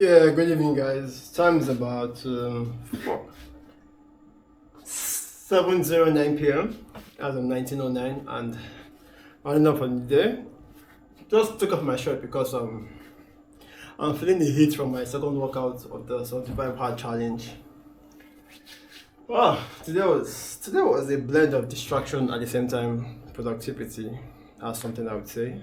Yeah, good evening, guys. Time is about 7:09 p.m. as of 1909, and running up on the day. Just took off my shirt because I'm feeling the heat from my second workout of the 75 hard challenge. Wow, today was a blend of distraction at the same time productivity, as something I would say.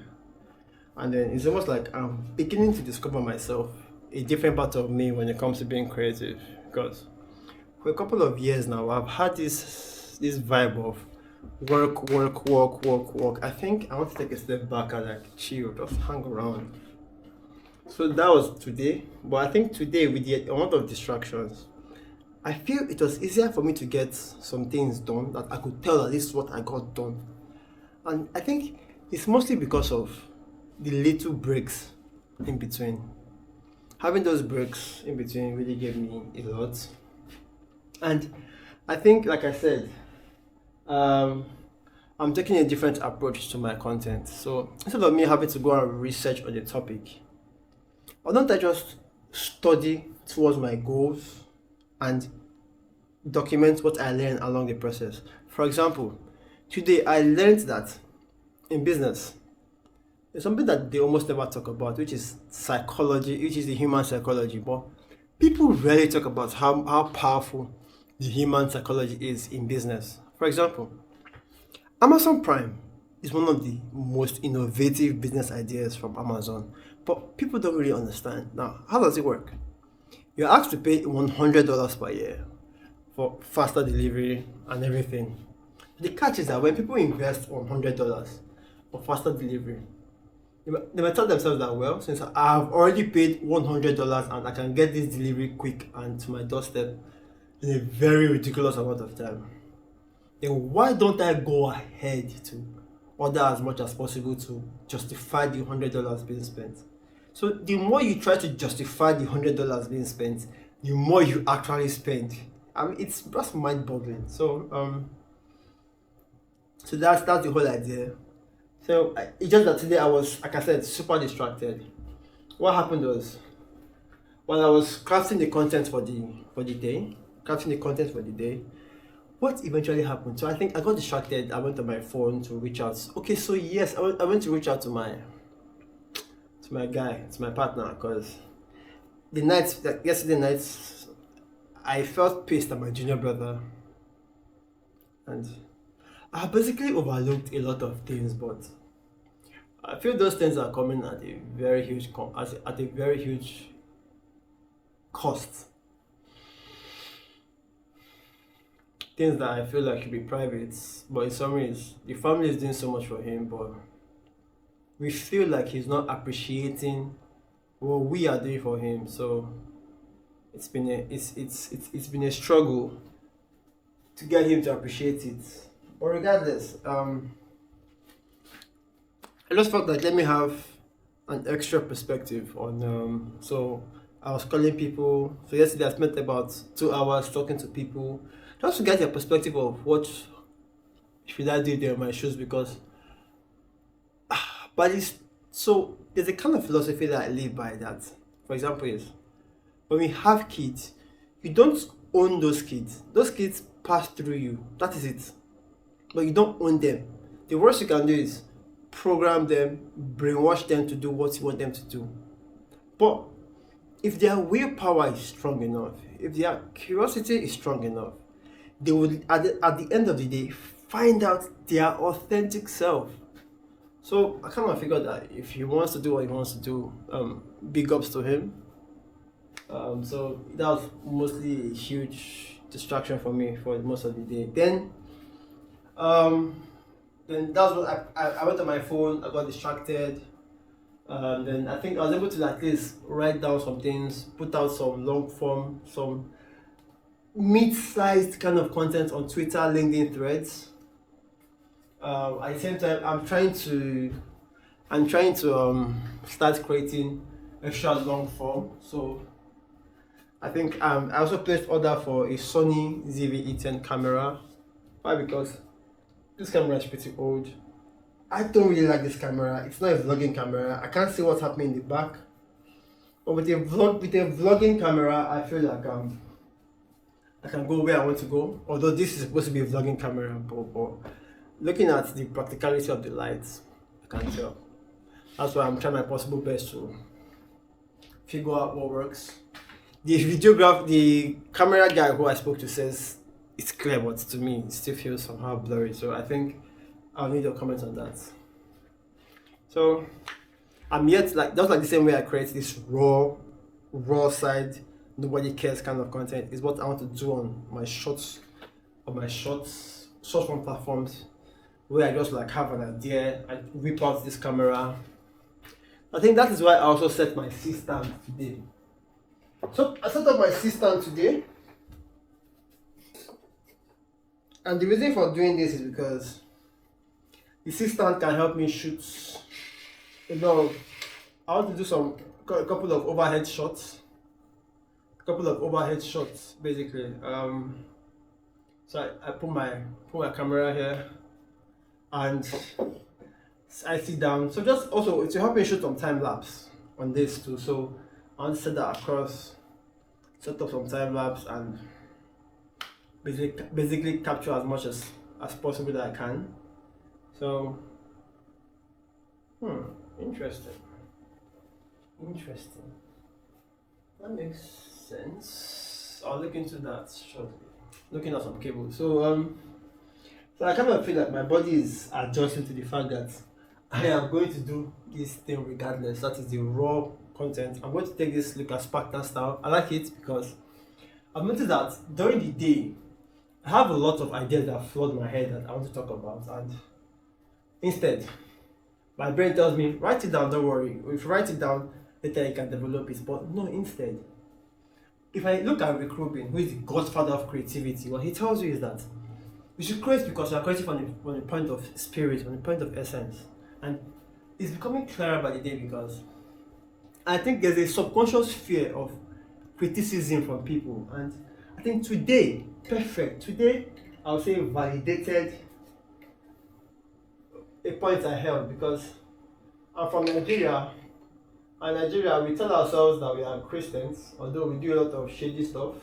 And then it's almost like I'm beginning to discover myself, a different part of me when it comes to being creative. Because for a couple of years now, I've had this vibe of work, work, work, work, work. I think I want to take a step back and like chill, just hang around. So that was today, but I think today with the amount of distractions, I feel it was easier for me to get some things done that I could tell that this is what I got done. And I think it's mostly because of the little breaks in between. Having those breaks in between really gave me a lot. And I think, like I said, um, I'm taking a different approach to my content. So instead of me having to go and research on the topic, why don't I just study towards my goals and document what I learn along the process? For example, today I learned that in business, there's something that they almost never talk about, which is psychology, which is the human psychology. But people rarely talk about how powerful the human psychology is in business. For example, Amazon Prime is one of the most innovative business ideas from Amazon, but people don't really understand. Now, how does it work? You're asked to pay $100 per year for faster delivery and everything. The catch is that when people invest $100 for faster delivery, they might tell themselves that, well, since I've already paid $100 and I can get this delivery quick and to my doorstep in a very ridiculous amount of time, then why don't I go ahead to order as much as possible to justify the $100 being spent? So the more you try to justify the $100 being spent, the more you actually spend. I mean, it's just mind-boggling. So that's the whole idea. So it's just that today I was, like I said, super distracted. What happened was, while I was crafting the content for the day, what eventually happened? So I think I got distracted. I went on my phone to reach out. Okay, so yes, I went to reach out to my guy, to my partner, because yesterday night, I felt pissed at my junior brother, and I basically overlooked a lot of things, but I feel those things are coming at a very huge at a very huge cost. Things that I feel like should be private, but in some ways the family is doing so much for him, but we feel like he's not appreciating what we are doing for him. So it's been a struggle to get him to appreciate it. But regardless, I just felt like let me have an extra perspective on. So I was calling people. So yesterday I spent about 2 hours talking to people, just to get a perspective of what should I do there in my shoes, because but it's so there's a kind of philosophy that I live by that. For example, is when we have kids, you don't own those kids. Those kids pass through you. That is it. But you don't own them. The worst you can do is program them, brainwash them to do what you want them to do. But if their willpower is strong enough, if their curiosity is strong enough, they will at the end of the day find out their authentic self. So I kind of figured that if he wants to do what he wants to do, big ups to him. So that was mostly a huge distraction for me for most of the day. Um, then that's what I went on my phone. I got distracted. Then I think I was able to at least write down some things, put out some long form, some mid-sized kind of content on Twitter, LinkedIn threads. At the same time, I'm trying to start creating a short long form. So I think I also placed order for a Sony ZV-E10 camera. Why? Because this camera is pretty old. I don't really like this camera. It's not a vlogging camera. I can't see what's happening in the back. But with a vlogging camera, I feel like I can go where I want to go. Although this is supposed to be a vlogging camera, but looking at the practicality of the lights, I can't tell. That's why I'm trying my possible best to figure out what works. The camera guy who I spoke to says it's clear, but to me it still feels somehow blurry. So I think I'll need your comments on that. So I'm yet just like the same way I create this raw side, nobody cares kind of content is what I want to do on my short form platforms, where I just like have an idea, I whip out this camera. I think that is why I also set my C stand today. So I set up my C stand today, and the reason for doing this is because the C stand can help me shoot. I want to do a couple of overhead shots. Basically. So I put my camera here, and I sit down. So just also to help me shoot some time lapse on this too. So I want to set that across, set up some time lapse, and basically capture as much as possible that I can. So interesting. That makes sense. I'll look into that shortly. Looking at some cable. So I kind of feel like my body is adjusting to the fact that I am going to do this thing regardless. That is the raw content. I'm going to take this look at Spartan style. I like it because I've noticed that during the day I have a lot of ideas that flood my head that I want to talk about, and instead my brain tells me, write it down, don't worry. If you write it down, later you can develop it. But no, instead, if I look at Rick Rubin, who is the godfather of creativity, what he tells you is that you should create because you are creative on the point of spirit, on the point of essence. And it's becoming clearer by the day because I think there's a subconscious fear of criticism from people. And I think today, I would say validated a point I held, because I'm from Nigeria, and Nigeria we tell ourselves that we are Christians, although we do a lot of shady stuff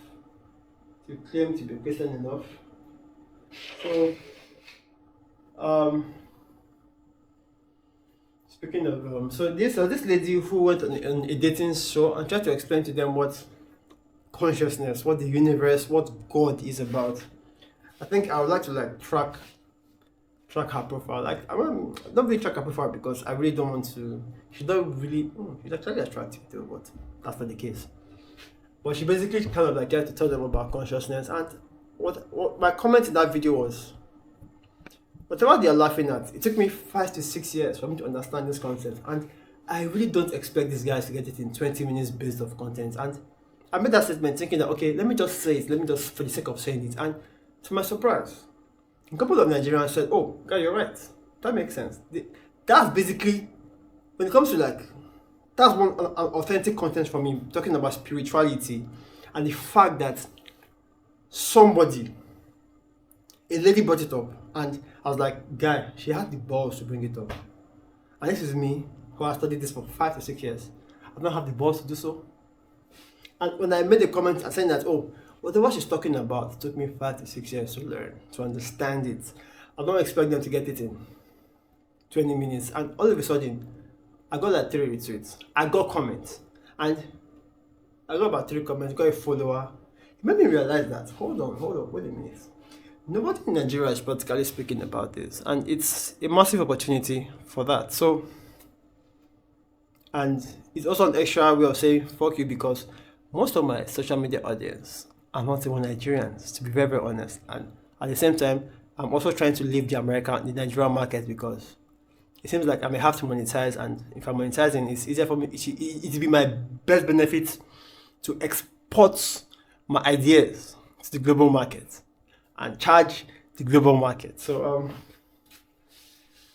to claim to be Christian enough. So speaking of so this lady who went on a dating show and tried to explain to them what consciousness, what the universe, what God is about. I think I would like to track her profile. I don't really track her profile because I really don't want to. She's actually attractive though, but that's not the case. But she basically kind of tried to tell them about consciousness, and what my comment in that video was, whatever they are laughing at, it took me 5 to 6 years for me to understand this concept, and I really don't expect these guys to get it in 20 minutes based of content. And I made that statement thinking that okay, let me just say it, for the sake of saying it, and to my surprise, a couple of Nigerians said, oh, guy, you're right. That makes sense. That's basically, when it comes to that's one authentic content for me, talking about spirituality and the fact that a lady brought it up, and I was like, guy, she had the balls to bring it up. And this is me, who has studied this for 5 to 6 years. I don't have the balls to do so. And when I made a comment saying that, oh, whatever she's talking about took me 5 to 6 years to learn, to understand it. I don't expect them to get it in 20 minutes. And all of a sudden, I got 3 retweets. I got comments. And I got about 3 comments, got a follower. It made me realize that, hold on, wait a minute. Nobody in Nigeria is practically speaking about this. And it's a massive opportunity for that. So, and it's also an extra way of saying, fuck you, because most of my social media audience are not even Nigerians, to be very, very honest. And at the same time, I'm also trying to leave the Nigerian market, because it seems like I may have to monetize, and if I'm monetizing, it's easier for me. It'll be my best benefit to export my ideas to the global market and charge the global market. So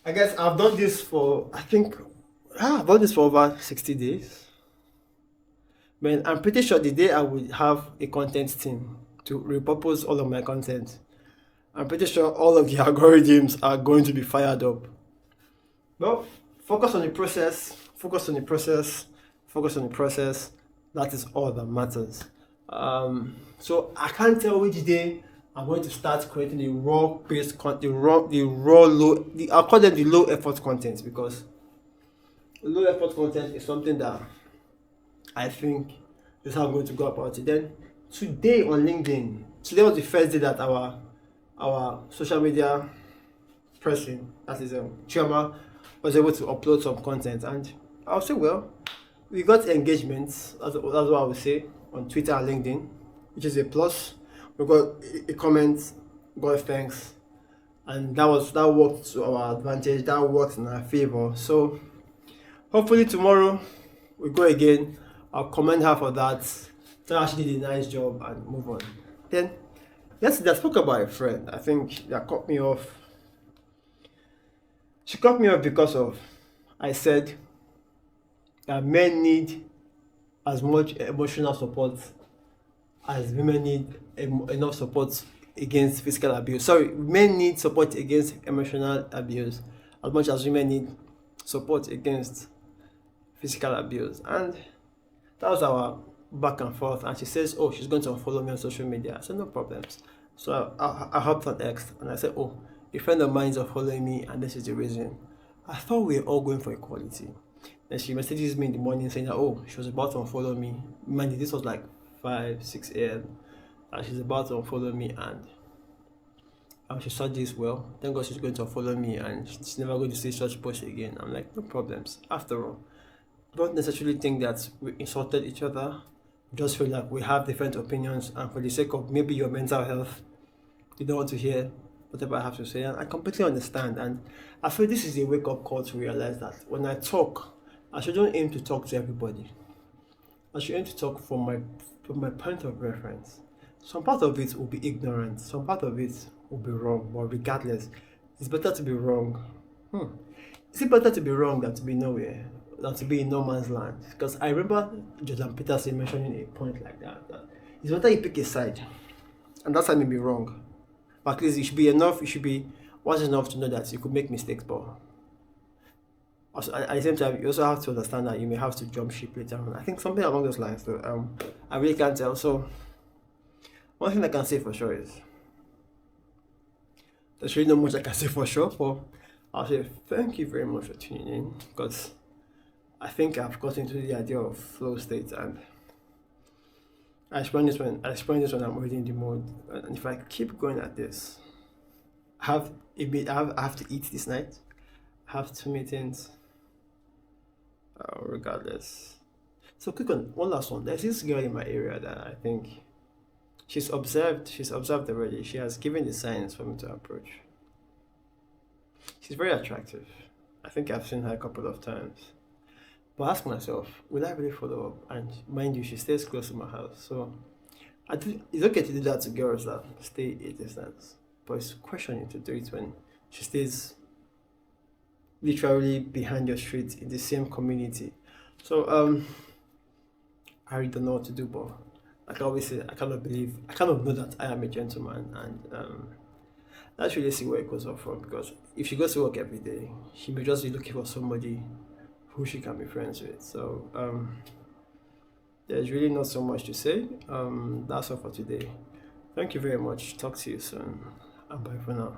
I guess I've done this for over 60 days. Man, I'm pretty sure the day I will have a content team to repurpose all of my content, I'm pretty sure all of the algorithms are going to be fired up. Well, focus on the process, That is all that matters. So I can't tell which day I'm going to start creating the raw based content, the raw low, I'll call them the low effort content, because low effort content is something that I think is how I'm going to go about it. Then today on LinkedIn, today was the first day that our social media person, that is Chioma, was able to upload some content, and I'll say, well, we got engagements. That's what I would say, on Twitter and LinkedIn, which is a plus. We got a comment, got thanks, and that worked to our advantage. That worked in our favor. So hopefully tomorrow we go again. I'll commend her for that. Tell her she did a nice job and move on. Then yesterday I spoke about a friend. I think that cut me off. She cut me off because of I said that men need as much emotional support as women need enough support against physical abuse. Sorry, men need support against emotional abuse as much as women need support against physical abuse. And that was our back and forth. And she says, oh, she's going to unfollow me on social media. I said, no problems. So I hopped on X and I said, oh, a friend of mine is unfollowing me and this is the reason. I thought we were all going for equality. Then she messages me in the morning saying that, oh, she was about to unfollow me. Mind you, this was like 5, 6 a.m. And she's about to unfollow me, and she saw this, well, thank God she's going to unfollow me and she's never going to see such post again. I'm like, no problems. After all, I don't necessarily think that we insulted each other. We just feel like we have different opinions, and for the sake of maybe your mental health, you don't want to hear whatever I have to say. And I completely understand. And I feel this is a wake-up call to realize that when I talk, I shouldn't aim to talk to everybody. I should aim to talk from my point of reference. Some part of it will be ignorant, some part of it will be wrong, but regardless, it's better to be wrong. Is it better to be wrong than to be nowhere, than to be in no man's land? Because I remember Jordan Peterson mentioning a point like that it's better you pick a side, and that side may be wrong, but at least you should be wise enough to know that you could make mistakes, but also, at the same time, you also have to understand that you may have to jump ship later on. I think something along those lines, though. I really can't tell. So, one thing I can say for sure is there's really not much I can say for sure. But I'll say thank you very much for tuning in, because I think I've got into the idea of flow state, and I explain this when I'm already in the mode. And if I keep going at this, I have to eat this night. I have 2 meetings. Regardless. So quick one last one. There's this girl in my area that I think she's observed already. She has given the signs for me to approach. She's very attractive. I think I've seen her a couple of times. But I ask myself, will I really follow up? And mind you, she stays close to my house. So it's okay to do that to girls that stay a distance. But it's questioning to do it when she stays literally behind your street in the same community. So I really don't know what to do, but like I always say, I cannot know that I am a gentleman, and let's really see where it goes off from, because if she goes to work every day, she may just be looking for somebody who she can be friends with. So there's really not so much to say. That's all for today. Thank you very much. Talk to you soon, and bye for now.